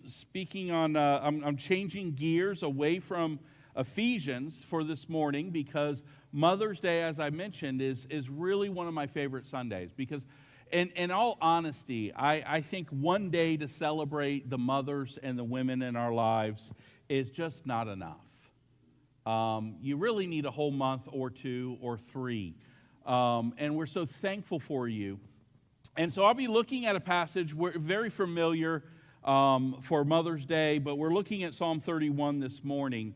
speaking on, I'm changing gears away from Ephesians for this morning because Mother's Day, as I mentioned, is really one of my favorite Sundays. Because, in all honesty, I think one day to celebrate the mothers and the women in our lives is just not enough. You really need a whole month or two or three. And we're so thankful for you. And so I'll be looking at a passage we're very familiar for Mother's Day, but we're looking at Psalm 31 this morning.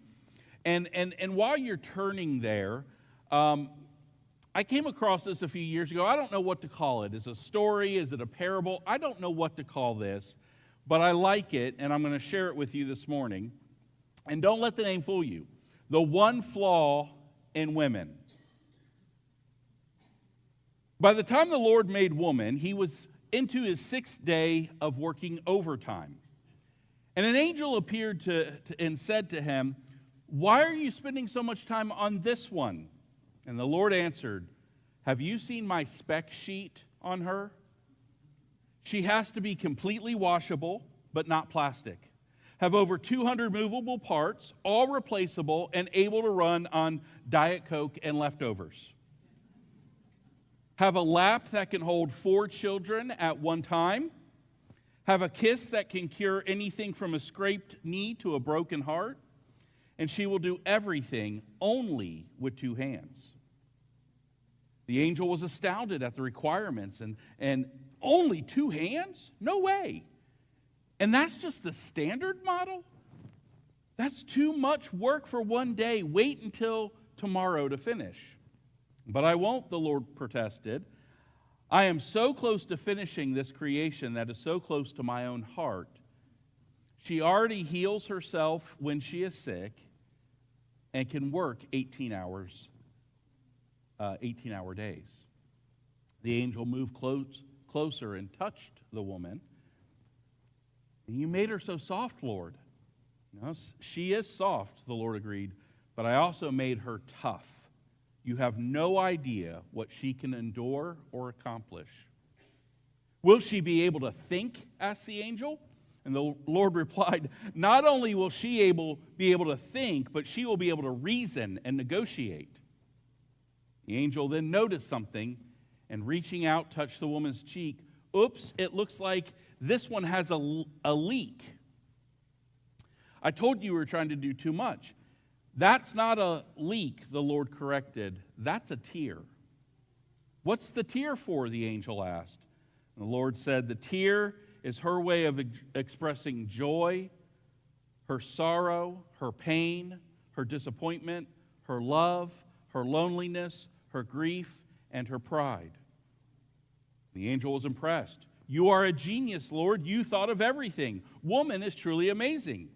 And while you're turning there, I came across this a few years ago. I don't know what to call it. Is it a story? Is it a parable? I don't know what to call this, but I like it, and I'm going to share it with you this morning. And don't let the name fool you. The one flaw in women. By the time the Lord made woman, he was into his sixth day of working overtime. And an angel appeared and said to him, "Why are you spending so much time on this one?" And the Lord answered, "Have you seen my spec sheet on her? She has to be completely washable, but not plastic. Have over 200 movable parts, all replaceable and able to run on Diet Coke and leftovers. Have a lap that can hold 4 children at one time. Have a kiss that can cure anything from a scraped knee to a broken heart. And she will do everything only with 2 hands." The angel was astounded at the requirements and only 2 hands? No way. And that's just the standard model? That's too much work for one day. Wait until tomorrow to finish. "But I won't," the Lord protested. "I am so close to finishing this creation that is so close to my own heart. She already heals herself when she is sick and can work 18-hour days." The angel moved closer and touched the woman. "You made her so soft, Lord." "No, she is soft," the Lord agreed, "but I also made her tough. You have no idea what she can endure or accomplish." "Will she be able to think?" asked the angel. And the Lord replied, "Not only will she be able to think, but she will be able to reason and negotiate." The angel then noticed something and reaching out, touched the woman's cheek. "Oops, it looks like this one has a leak. I told you we were trying to do too much." "That's not a leak," the Lord corrected. "That's a tear." "What's the tear for?" the angel asked. And the Lord said, "The tear is her way of expressing joy, her sorrow, her pain, her disappointment, her love, her loneliness, her grief, and her pride." The angel was impressed. "You are a genius, Lord. You thought of everything. Woman is truly amazing."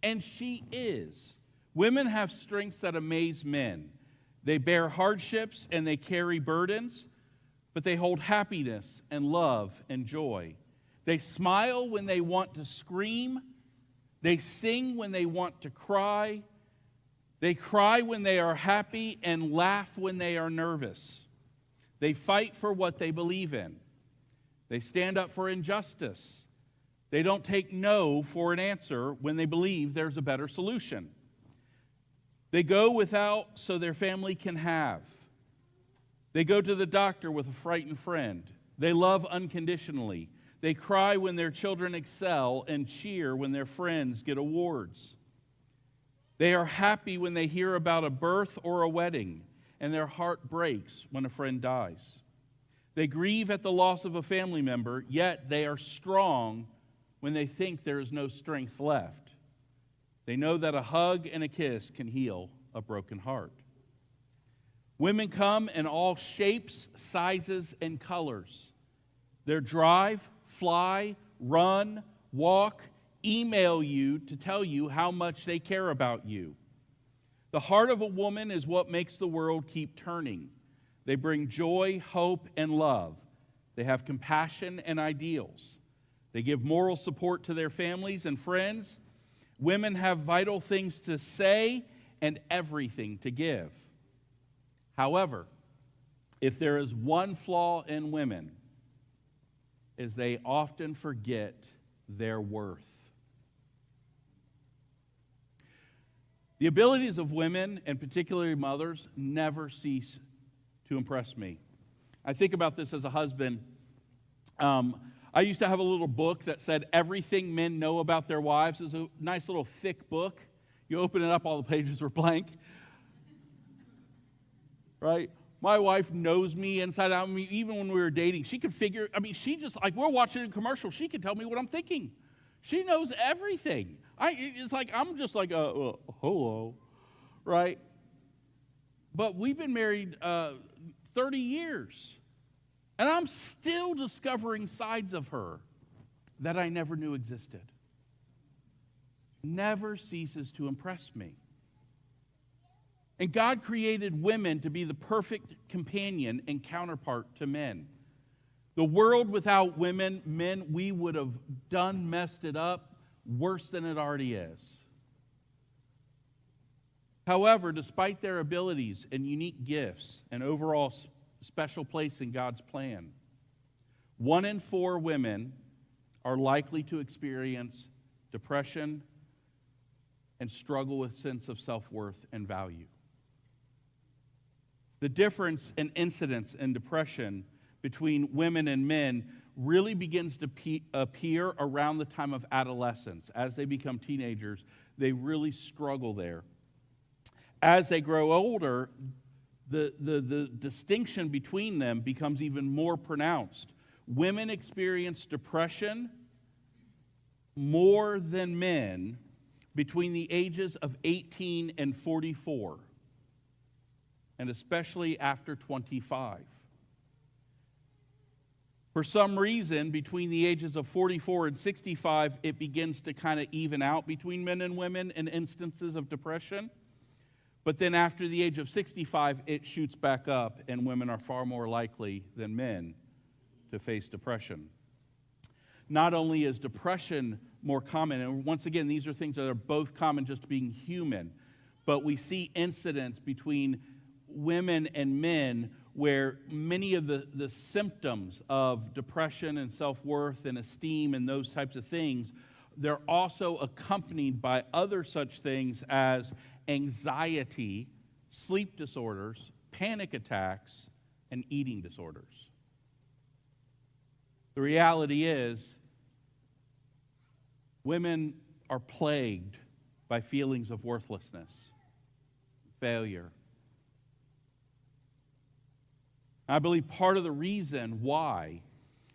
And she is. Women have strengths that amaze men. They bear hardships and they carry burdens, but they hold happiness and love and joy. They smile when they want to scream. They sing when they want to cry. They cry when they are happy and laugh when they are nervous. They fight for what they believe in. They stand up for injustice. They don't take no for an answer when they believe there's a better solution. They go without so their family can have. They go to the doctor with a frightened friend. They love unconditionally. They cry when their children excel and cheer when their friends get awards. They are happy when they hear about a birth or a wedding, and their heart breaks when a friend dies. They grieve at the loss of a family member, yet they are strong when they think there is no strength left. They know that a hug and a kiss can heal a broken heart. Women come in all shapes, sizes, and colors. They drive, fly, run, walk, email you to tell you how much they care about you. The heart of a woman is what makes the world keep turning. They bring joy, hope, and love. They have compassion and ideals. They give moral support to their families and friends. Women have vital things to say and everything to give. However, if there is one flaw in women, is they often forget their worth. The abilities of women, and particularly mothers, never cease to impress me. I think about this as a husband. I used to have a little book that said everything men know about their wives. It was a nice little thick book. You open it up, all the pages were blank. Right? My wife knows me inside out. I mean, even when we were dating, she could figure, she just, like, we're watching a commercial, she can tell me what I'm thinking. She knows everything. It's like, I'm just like, hello, right? But we've been married 30 years, and I'm still discovering sides of her that I never knew existed. Never ceases to impress me. And God created women to be the perfect companion and counterpart to men. The world without women, men, we would have messed it up worse than it already is. However, despite their abilities and unique gifts and overall special place in God's plan, 1 in 4 women are likely to experience depression and struggle with sense of self-worth and value. The difference in incidence in depression between women and men really begins to appear around the time of adolescence. As they become teenagers, they really struggle there. As they grow older, the distinction between them becomes even more pronounced. Women experience depression more than men between the ages of 18 and 44, and especially after 25. For some reason, between the ages of 44 and 65, it begins to kind of even out between men and women in instances of depression. But then after the age of 65, it shoots back up, and women are far more likely than men to face depression. Not only is depression more common, and once again, these are things that are both common just being human, but we see incidents between women and men where many of the symptoms of depression and self-worth and esteem and those types of things, they're also accompanied by other such things as anxiety, sleep disorders, panic attacks, and eating disorders. The reality is, women are plagued by feelings of worthlessness, failure. I believe part of the reason why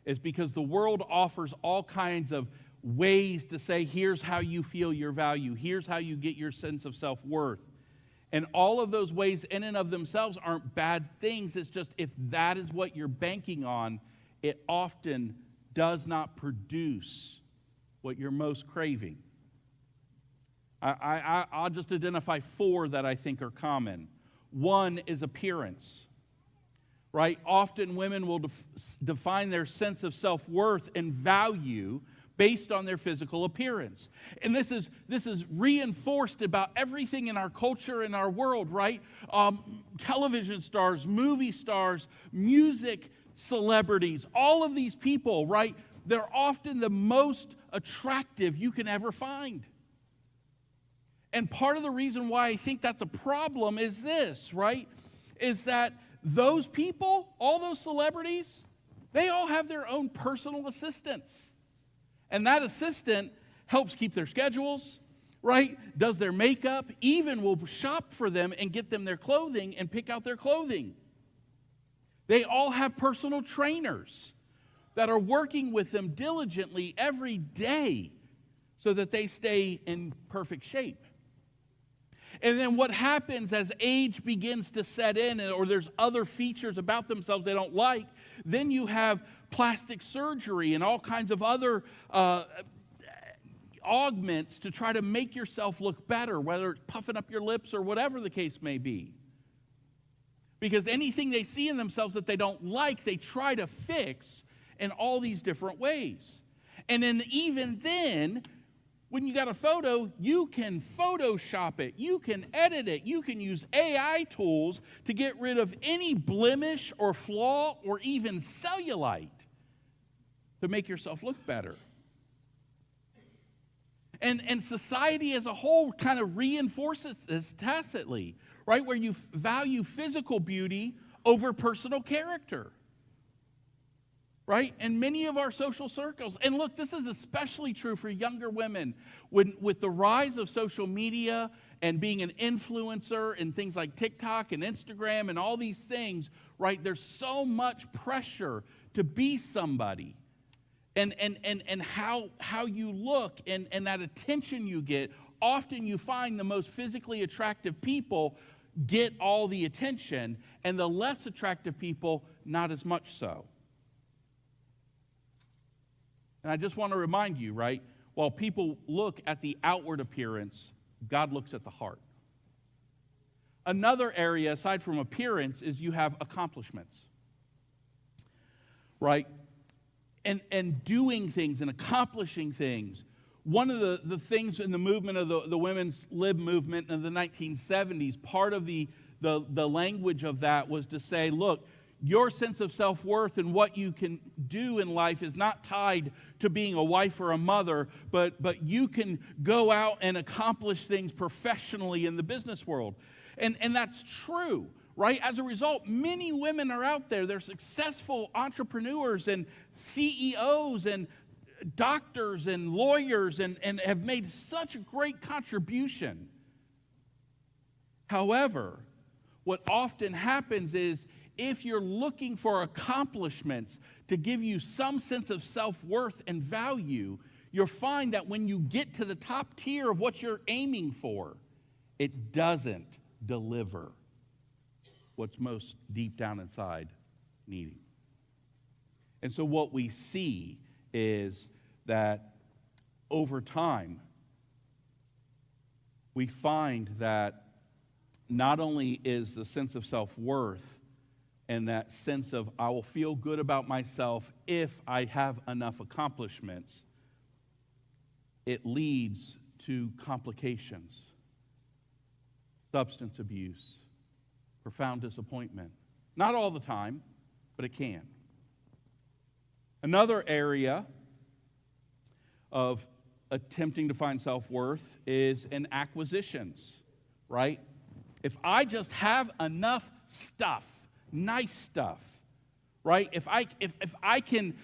is because the world offers all kinds of ways to say, here's how you feel your value, here's how you get your sense of self-worth. And all of those ways in and of themselves aren't bad things. It's just if that is what you're banking on, it often does not produce what you're most craving. I'll just identify 4 that I think are common. One is appearance. Right? Often women will define their sense of self-worth and value based on their physical appearance. And this is reinforced about everything in our culture and our world, right? Television stars, movie stars, music celebrities, all of these people, right? They're often the most attractive you can ever find. And part of the reason why I think that's a problem is this, right? Is that those people, all those celebrities, they all have their own personal assistants. And that assistant helps keep their schedules, right? Does their makeup, even will shop for them and get them their clothing and pick out their clothing. They all have personal trainers that are working with them diligently every day so that they stay in perfect shape. And then what happens as age begins to set in, or there's other features about themselves they don't like, then you have plastic surgery and all kinds of other augments to try to make yourself look better, whether it's puffing up your lips or whatever the case may be. Because anything they see in themselves that they don't like, they try to fix in all these different ways. And then even then, when you got a photo, you can Photoshop it, you can edit it, you can use AI tools to get rid of any blemish or flaw or even cellulite to make yourself look better. And society as a whole kind of reinforces this tacitly, right? Where you value physical beauty over personal character, right? In many of our social circles. And look, this is especially true for younger women. With the rise of social media and being an influencer and things like TikTok and Instagram and all these things, right? There's so much pressure to be somebody. And how you look and that attention you get, often you find the most physically attractive people get all the attention, and the less attractive people, not as much so. And I just want to remind you, right, while people look at the outward appearance, God looks at the heart. Another area, aside from appearance, is you have accomplishments, right? And doing things and accomplishing things. One of the things in the movement of the women's lib movement in the 1970s, part of the language of that was to say, look, your sense of self-worth and what you can do in life is not tied to being a wife or a mother, but you can go out and accomplish things professionally in the business world. And that's true, right? As a result, many women are out there. They're successful entrepreneurs and CEOs and doctors and lawyers and have made such a great contribution. However, what often happens is if you're looking for accomplishments to give you some sense of self-worth and value, you'll find that when you get to the top tier of what you're aiming for, it doesn't deliver what's most deep down inside needing. And so what we see is that over time, we find that not only is the sense of self-worth and that sense of I will feel good about myself if I have enough accomplishments, it leads to complications, substance abuse, profound disappointment. Not all the time, but it can. Another area of attempting to find self-worth is in acquisitions, right? If I just have enough stuff, nice stuff, right? If I can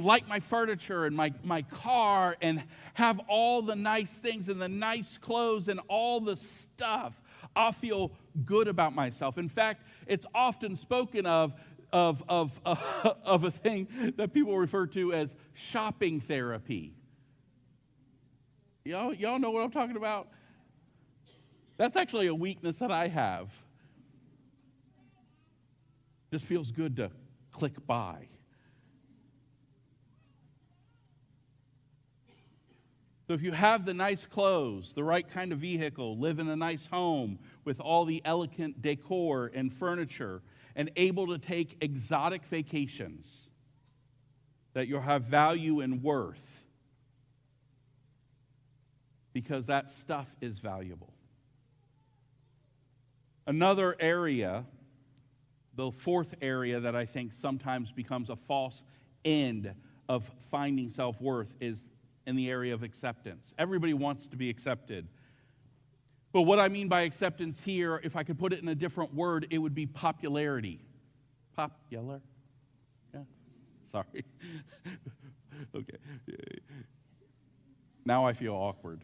like my furniture and my car and have all the nice things and the nice clothes and all the stuff, I'll feel good about myself. In fact, it's often spoken of a thing that people refer to as shopping therapy. Y'all know what I'm talking about? That's actually a weakness that I have. Just feels good to click buy. So if you have the nice clothes, the right kind of vehicle, live in a nice home with all the elegant decor and furniture, and able to take exotic vacations, that you'll have value and worth because that stuff is valuable. Another area, the fourth area that I think sometimes becomes a false end of finding self-worth is in the area of acceptance. Everybody wants to be accepted. But what I mean by acceptance here, if I could put it in a different word, it would be popularity. Popular? Yeah. Sorry. Okay. Now I feel awkward.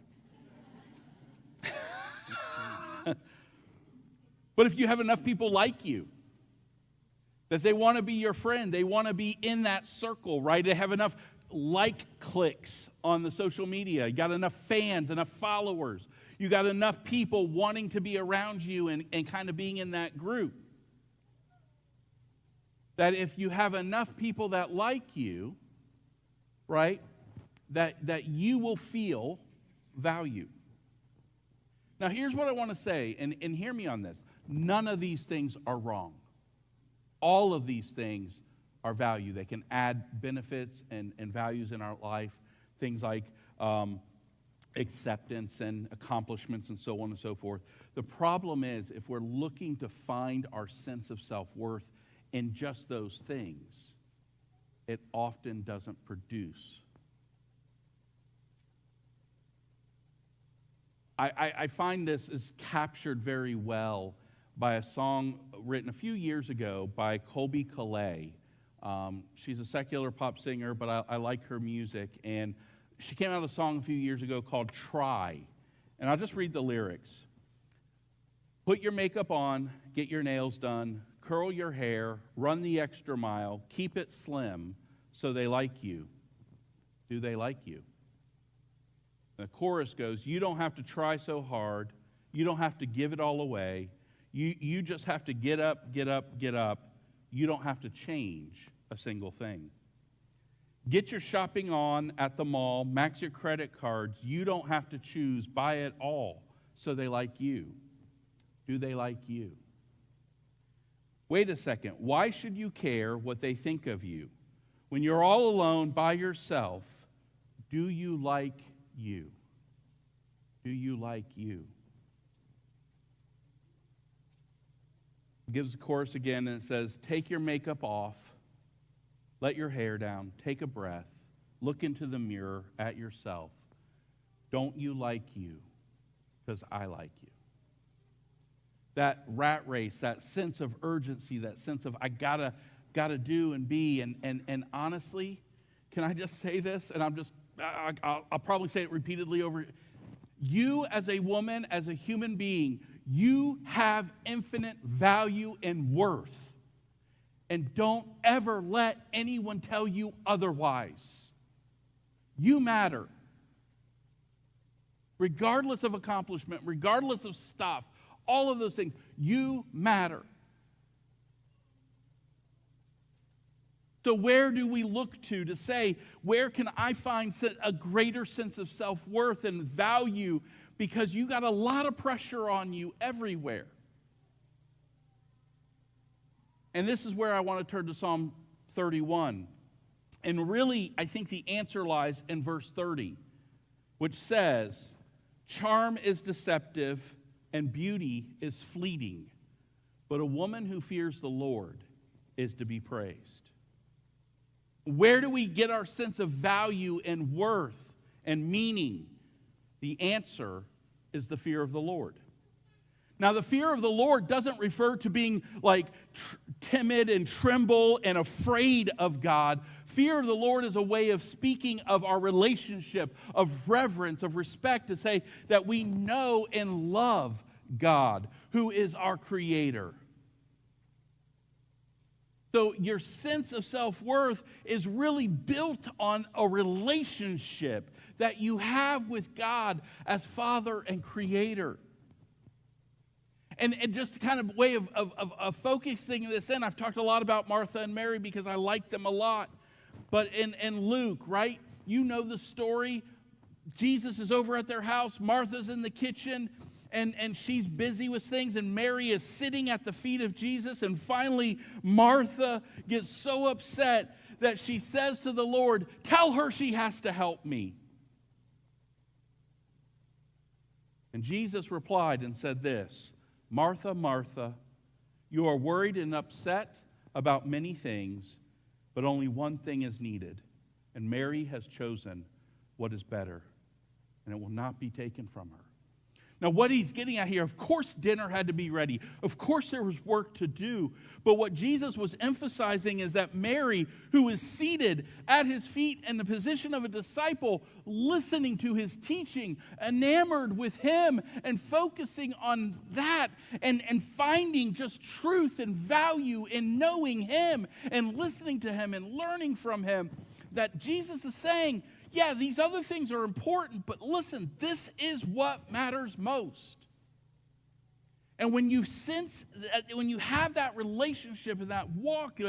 But if you have enough people like you, that they want to be your friend, they want to be in that circle, right? They have enough like clicks on the social media. You got enough fans, enough followers. You got enough people wanting to be around you and kind of being in that group. That if you have enough people that like you, right, that you will feel valued. Now, here's what I want to say, and hear me on this. None of these things are wrong. All of these things are value. They can add benefits and values in our life, things like acceptance and accomplishments and so on and so forth. The problem is if we're looking to find our sense of self-worth in just those things, it often doesn't produce I find this is captured very well by a song written a few years ago by Colby Calais. She's a secular pop singer, but I like her music. And she came out with a song a few years ago called Try. And I'll just read the lyrics. Put your makeup on, get your nails done, curl your hair, run the extra mile, keep it slim so they like you. Do they like you? The chorus goes, you don't have to try so hard. You don't have to give it all away. You just have to get up, get up, get up. You don't have to change a single thing. Get your shopping on at the mall, max your credit cards. You don't have to choose, buy it all so they like you. Do they like you? Wait a second. Why should you care what they think of you? When you're all alone by yourself, do you like you? Do you like you? It gives the chorus again, and it says, take your makeup off, let your hair down, take a breath, look into the mirror at yourself. Don't you like you? Because I like you. That rat race, that sense of urgency, that sense of I gotta do and be, and honestly, can I just say this? And I'll probably say it repeatedly over. You as a woman, as a human being, you have infinite value and worth. And don't ever let anyone tell you otherwise. You matter. Regardless of accomplishment, regardless of stuff, all of those things, you matter. So where do we look to say, where can I find a greater sense of self-worth and value? Because you got a lot of pressure on you everywhere. And this is where I want to turn to Psalm 31. And really, I think the answer lies in verse 30, which says, charm is deceptive and beauty is fleeting, but a woman who fears the Lord is to be praised. Where do we get our sense of value and worth and meaning? The answer is the fear of the Lord. Now, the fear of the Lord doesn't refer to being like timid and tremble and afraid of God. Fear of the Lord is a way of speaking of our relationship, of reverence, of respect, to say that we know and love God, who is our Creator. So your sense of self-worth is really built on a relationship that you have with God as Father and Creator. And just kind of way of focusing this in, I've talked a lot about Martha and Mary because I like them a lot. But in Luke, right, you know the story. Jesus is over at their house. Martha's in the kitchen, and she's busy with things. And Mary is sitting at the feet of Jesus. And finally, Martha gets so upset that she says to the Lord, tell her she has to help me. And Jesus replied and said this, Martha, Martha, you are worried and upset about many things, but only one thing is needed. And Mary has chosen what is better, and it will not be taken from her. Now, what he's getting at here, of course dinner had to be ready. Of course there was work to do. But what Jesus was emphasizing is that Mary, who is seated at his feet in the position of a disciple, listening to his teaching, enamored with him and focusing on that and finding just truth and value in knowing him and listening to him and learning from him, that Jesus is saying, yeah, these other things are important, but listen, this is what matters most. And when you when you have that relationship and that walk,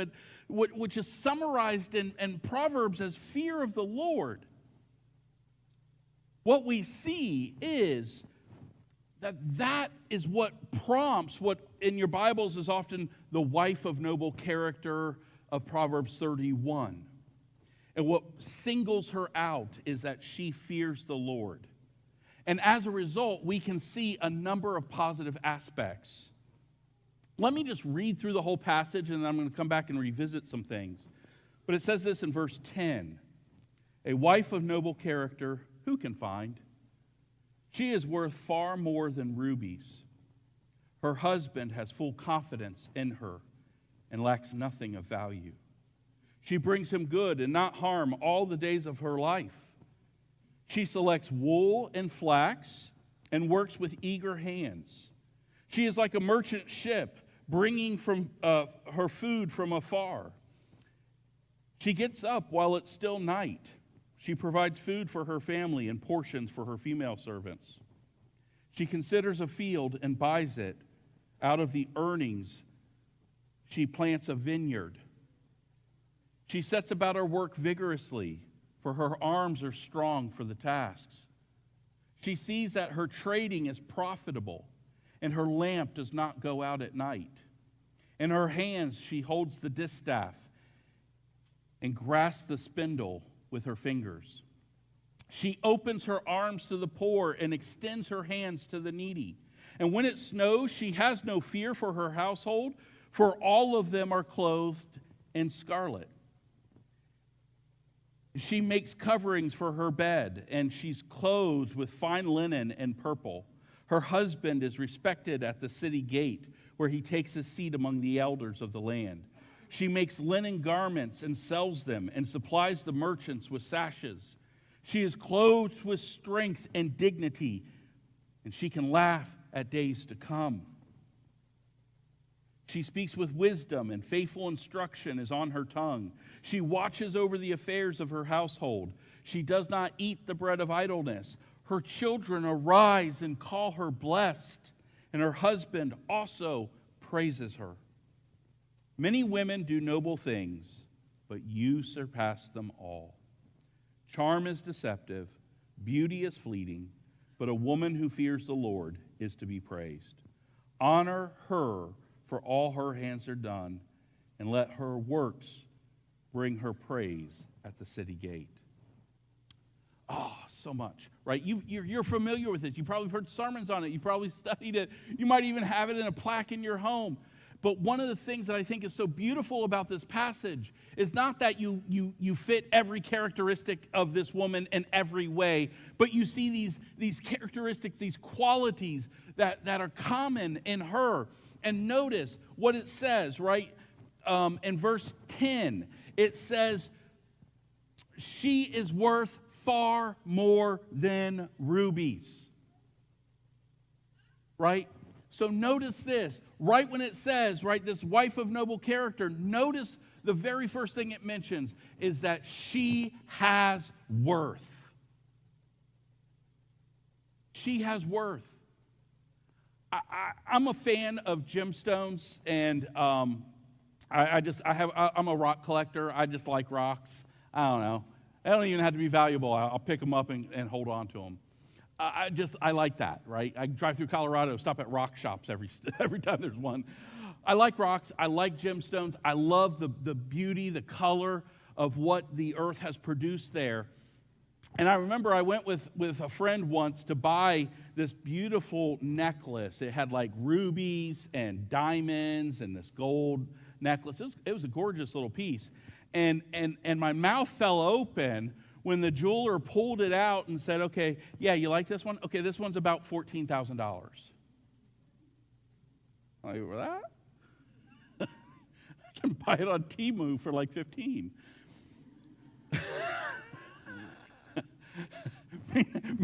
which is summarized in Proverbs as fear of the Lord, what we see is that is what prompts what in your Bibles is often the wife of noble character of Proverbs 31. And what singles her out is that she fears the Lord. And as a result, we can see a number of positive aspects. Let me just read through the whole passage, and then I'm going to come back and revisit some things. But it says this in verse 10. A wife of noble character, who can find? She is worth far more than rubies. Her husband has full confidence in her and lacks nothing of value. She brings him good and not harm all the days of her life. She selects wool and flax and works with eager hands. She is like a merchant ship bringing from her food from afar. She gets up while it's still night. She provides food for her family and portions for her female servants. She considers a field and buys it. Out of the earnings, she plants a vineyard. She sets about her work vigorously, for her arms are strong for the tasks. She sees that her trading is profitable, and her lamp does not go out at night. In her hands she holds the distaff and grasps the spindle with her fingers. She opens her arms to the poor and extends her hands to the needy. And when it snows, she has no fear for her household, for all of them are clothed in scarlet. She makes coverings for her bed, and she's clothed with fine linen and purple. Her husband is respected at the city gate, where he takes his seat among the elders of the land. She makes linen garments and sells them, and supplies the merchants with sashes. She is clothed with strength and dignity, and she can laugh at days to come. She speaks with wisdom, and faithful instruction is on her tongue. She watches over the affairs of her household. She does not eat the bread of idleness. Her children arise and call her blessed, and her husband also praises her. Many women do noble things, but you surpass them all. Charm is deceptive, beauty is fleeting, but a woman who fears the Lord is to be praised. Honor her, for all her hands are done, and let her works bring her praise at the city gate. Oh, so much, right? You're familiar with this. You probably heard sermons on it. You probably studied it. You might even have it in a plaque in your home. But one of the things that I think is so beautiful about this passage is not that you fit every characteristic of this woman in every way, but you see these characteristics, these qualities that are common in her. And notice what it says, right? In verse 10, it says, she is worth far more than rubies. Right? So notice this, right when it says, right, this wife of noble character, notice the very first thing it mentions is that she has worth. She has worth. I'm a fan of gemstones, and I'm a rock collector. I just like rocks. I don't know. They don't even have to be valuable. I'll pick them up and hold on to them. I like that, right? I drive through Colorado, stop at rock shops every time there's one. I like rocks. I like gemstones. I love the beauty, the color of what the earth has produced there. And I remember I went with a friend once to buy this beautiful necklace. It had like rubies and diamonds and this gold necklace. It was a gorgeous little piece. And my mouth fell open when the jeweler pulled it out and said, okay, yeah, you like this one? Okay, this one's about $14,000. Like, what? I can buy it on Temu for like 15.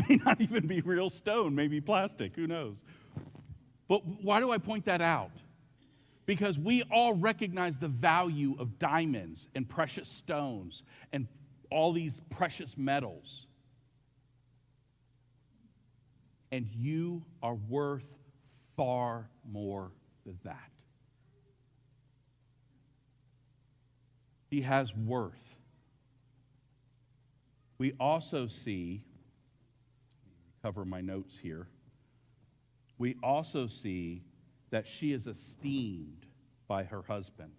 may not even be real stone, maybe plastic, who knows? But why do I point that out? Because we all recognize the value of diamonds and precious stones and all these precious metals. And you are worth far more than that. He has worth. We also see, cover my notes here, we also see that she is esteemed by her husband.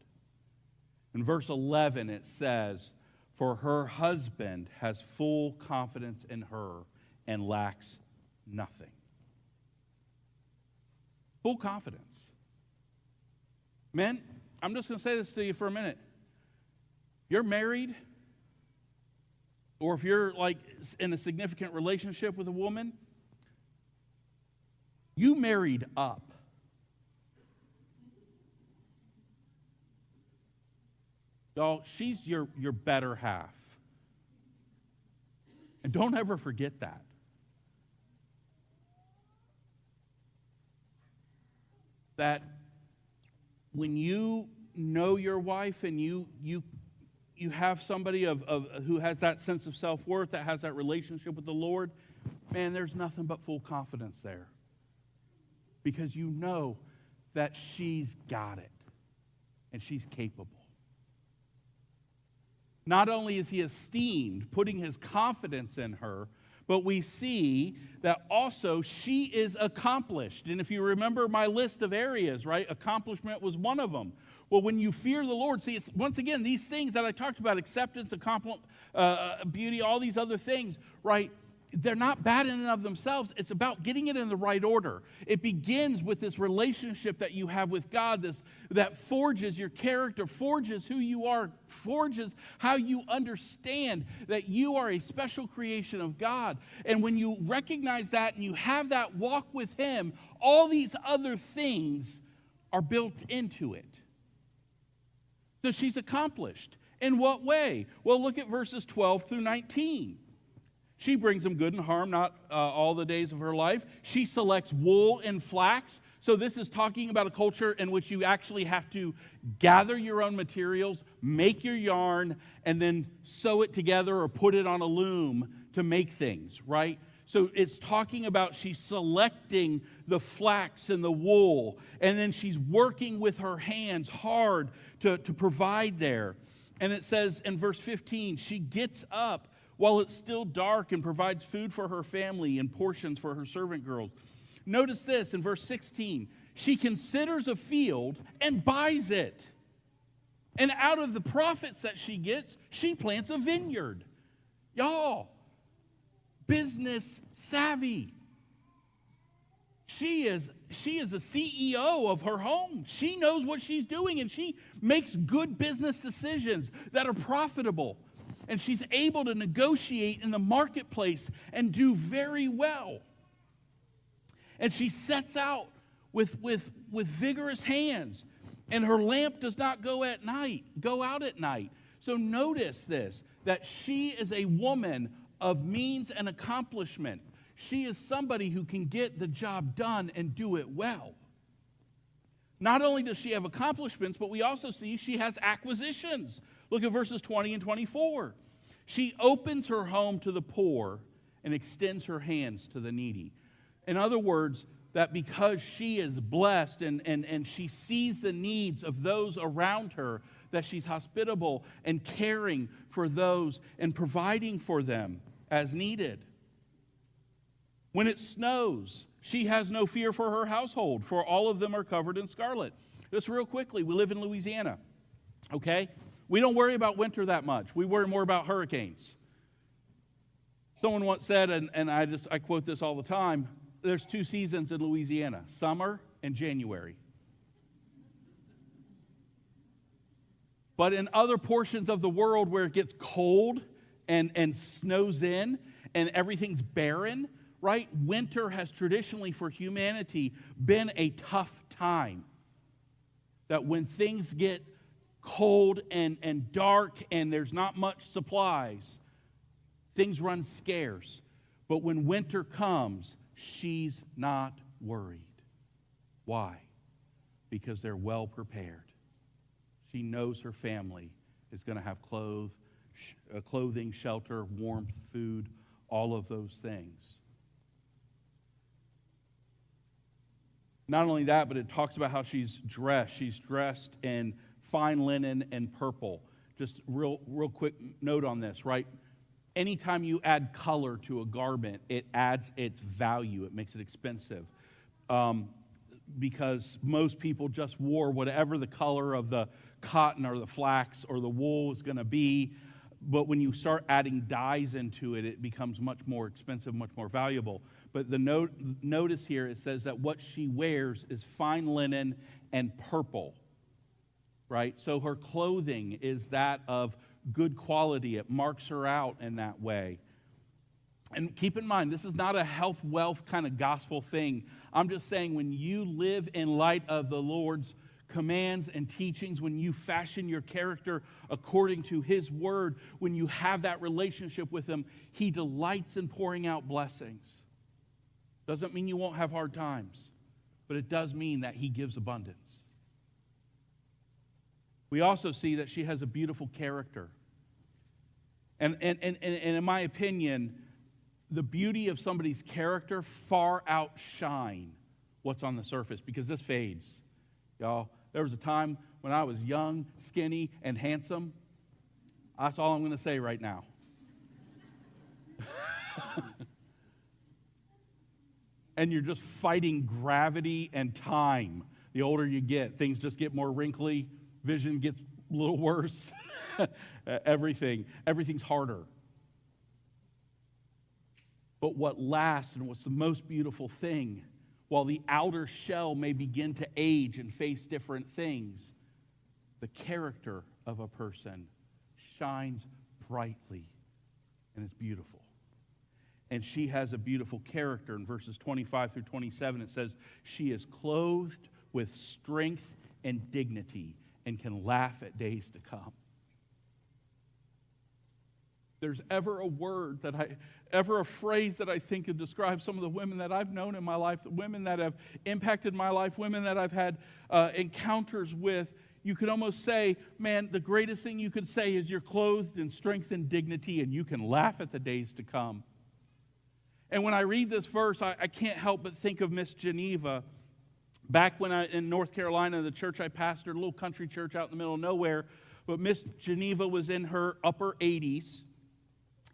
In verse 11 it says, for her husband has full confidence in her and lacks nothing. Full confidence. Men, I'm just going to say this to you for a minute. You're married, or if you're like in a significant relationship with a woman, You married up. Y'all, she's your better half. And don't ever forget that. That when you know your wife and you have somebody who has that sense of self-worth, that has that relationship with the Lord, man, there's nothing but full confidence there. Because you know that she's got it and she's capable. Not only is he esteemed, putting his confidence in her, but we see that also she is accomplished. And if you remember my list of areas, right, accomplishment was one of them. Well, when you fear the Lord, see, it's, once again, these things that I talked about, acceptance, beauty, all these other things, right, they're not bad in and of themselves. It's about getting it in the right order. It begins with this relationship that you have with God, that forges your character, forges who you are, forges how you understand that you are a special creation of God. And when you recognize that and you have that walk with Him, all these other things are built into it. So she's accomplished. In what way? Well, look at verses 12 through 19. She brings him good and harm, not all the days of her life. She selects wool and flax. So this is talking about a culture in which you actually have to gather your own materials, make your yarn, and then sew it together or put it on a loom to make things, right? So it's talking about she's selecting the flax and the wool, and then she's working with her hands hard to provide there. And it says in verse 15, she gets up while it's still dark and provides food for her family and portions for her servant girls. Notice this in verse 16. She considers a field and buys it. And out of the profits that she gets, she plants a vineyard. Y'all, business savvy. She is a CEO of her home. She knows what she's doing, and she makes good business decisions that are profitable. And she's able to negotiate in the marketplace and do very well. And she sets out with vigorous hands. And her lamp does not go out at night. So notice this, that she is a woman of means and accomplishment. She is somebody who can get the job done and do it well. Not only does she have accomplishments, but we also see she has acquisitions. Look at verses 20 and 24. She opens her home to the poor and extends her hands to the needy. In other words, that because she is blessed and she sees the needs of those around her, that she's hospitable and caring for those and providing for them as needed. When it snows, she has no fear for her household, for all of them are covered in scarlet. Just real quickly, we live in Louisiana, okay? We don't worry about winter that much. We worry more about hurricanes. Someone once said, and I quote this all the time, there's two seasons in Louisiana, summer and January. But in other portions of the world where it gets cold and snows in and everything's barren, right? Winter has traditionally for humanity been a tough time. That when things get cold and dark and there's not much supplies, things run scarce. But when winter comes, she's not worried. Why? Because they're well prepared. She knows her family is going to have clothing, shelter, warmth, food, all of those things. Not only that, but it talks about how she's dressed. She's dressed in fine linen and purple. Just real quick note on this, right? Anytime you add color to a garment, it adds its value. It makes it expensive. Because most people just wore whatever the color of the cotton or the flax or the wool is going to be. But when you start adding dyes into it, it becomes much more expensive, much more valuable. But the notice here, it says that what she wears is fine linen and purple, right? So her clothing is that of good quality. It marks her out in that way. And keep in mind, this is not a health, wealth kind of gospel thing. I'm just saying when you live in light of the Lord's commands and teachings, when you fashion your character according to His word, when you have that relationship with Him, He delights in pouring out blessings. Doesn't mean you won't have hard times, but it does mean that He gives abundance. We also see that she has a beautiful character. And in my opinion, the beauty of somebody's character far outshine what's on the surface, because this fades. Y'all, there was a time when I was young, skinny, and handsome. That's all I'm going to say right now. And you're just fighting gravity and time. The older you get, things just get more wrinkly, vision gets a little worse. Everything's harder. But what lasts and what's the most beautiful thing, while the outer shell may begin to age and face different things, the character of a person shines brightly and is beautiful. And she has a beautiful character. In verses 25 through 27, it says, she is clothed with strength and dignity and can laugh at days to come. There's ever a phrase that I think could describe some of the women that I've known in my life, the women that have impacted my life, women that I've had encounters with, you could almost say, man, the greatest thing you could say is you're clothed in strength and dignity and you can laugh at the days to come. And when I read this verse, I can't help but think of Miss Geneva. Back when in North Carolina, the church I pastored, a little country church out in the middle of nowhere, but Miss Geneva was in her upper 80s.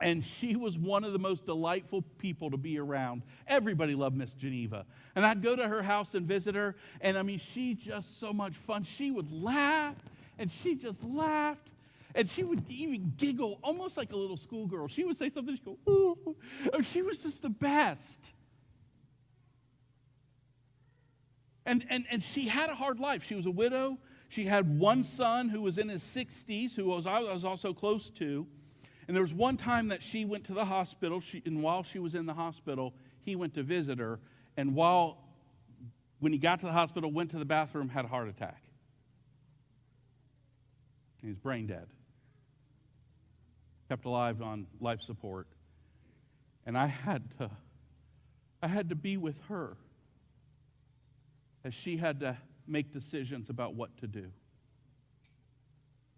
And she was one of the most delightful people to be around. Everybody loved Miss Geneva. And I'd go to her house and visit her, and I mean, she just so much fun. She would laugh, and she just laughed, and she would even giggle, almost like a little schoolgirl. She would say something, she'd go, ooh. She was just the best. And she had a hard life. She was a widow. She had one son who was in his 60s, who I was also close to. And there was one time that she went to the hospital, and while she was in the hospital, he went to visit her. And when he got to the hospital, went to the bathroom, had a heart attack. He was brain dead. Kept alive on life support. And I had to be with her as she had to make decisions about what to do.